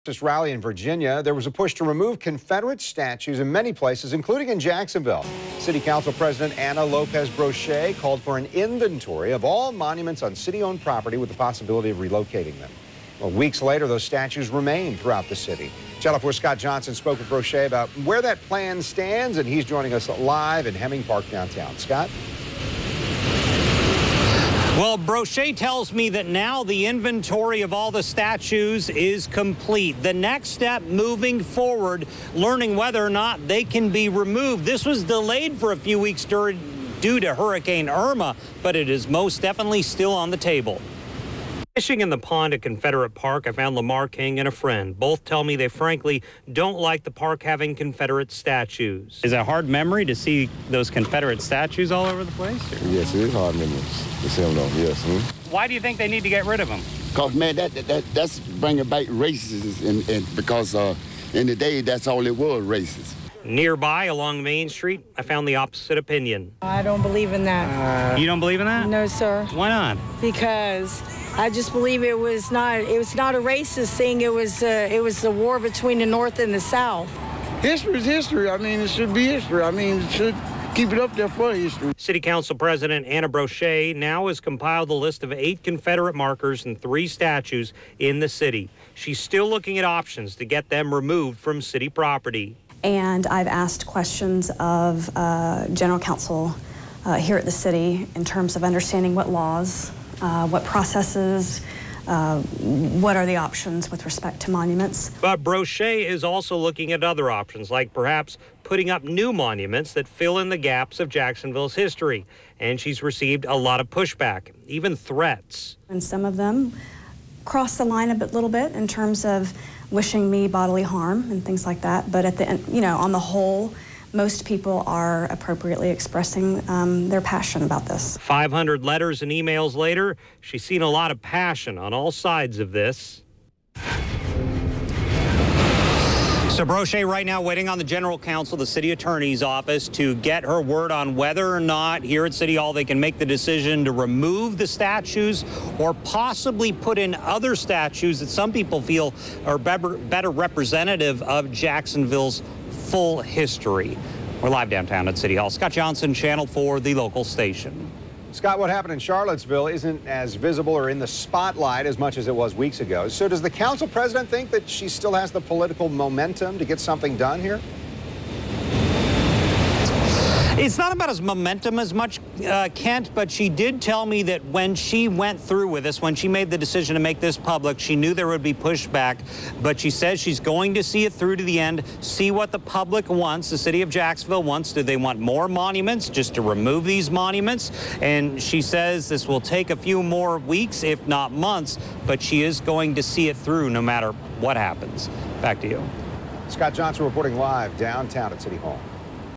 This rally in Virginia, there was a push to remove Confederate statues in many places, including in Jacksonville. City Council President Ana Lopez Brochet called for an inventory of all monuments on city-owned property with the possibility of relocating them. Well, weeks later, those statues remain throughout the city. Channel 4 Scott Johnson spoke with Brochet about where that plan stands, and he's joining us live in Hemming Park downtown. Scott? Well, Brochet tells me that now the inventory of all the statues is complete. The next step moving forward, learning whether or not they can be removed. This was delayed for a few weeks due to Hurricane Irma, but it is most definitely still on the table. Fishing in the pond at Confederate Park, I found Lamar King and a friend. Both tell me they frankly don't like the park having Confederate statues. Is it a hard memory to see those Confederate statues all over the place? Yes, it is hard memories to see them though, yes. Why do you think they need to get rid of them? Because, man, that's bringing back racism, and because in the day, that's all it was, racist. Nearby along Main Street, I found the opposite opinion. I don't believe in that. You don't believe in that? No, sir. Why not? Because I just believe it was not a racist thing. It was the war between the North and the South. History is history. I mean, it should be history. I mean, it should keep it up there for history. City Council President Ana Brochet now has compiled a list of 8 Confederate markers and 3 statues in the city. She's still looking at options to get them removed from city property. And I've asked questions of General Counsel here at the city in terms of understanding what laws, what processes, what are the options with respect to monuments. But Brochet is also looking at other options, like perhaps putting up new monuments that fill in the gaps of Jacksonville's history. And she's received a lot of pushback, even threats. And some of them cross the line little bit in terms of wishing me bodily harm and things like that. But at the end, on the whole, most people are appropriately expressing their passion about this. 500 letters and emails later, she's seen a lot of passion on all sides of this. So Brochet right now waiting on the General Counsel, the City Attorney's Office, to get her word on whether or not here at City Hall they can make the decision to remove the statues or possibly put in other statues that some people feel are better representative of Jacksonville's full history. We're live downtown at City Hall. Scott Johnson, Channel 4, the local station. Scott, what happened in Charlottesville isn't as visible or in the spotlight as much as it was weeks ago. So does the council president think that she still has the political momentum to get something done here? It's not about his momentum as much, Kent, but she did tell me that when she went through with this, when she made the decision to make this public, she knew there would be pushback, but she says she's going to see it through to the end, see what the public wants, the city of Jacksonville wants. Do they want more monuments, just to remove these monuments? And she says this will take a few more weeks, if not months, but she is going to see it through no matter what happens. Back to you. Scott Johnson reporting live downtown at City Hall.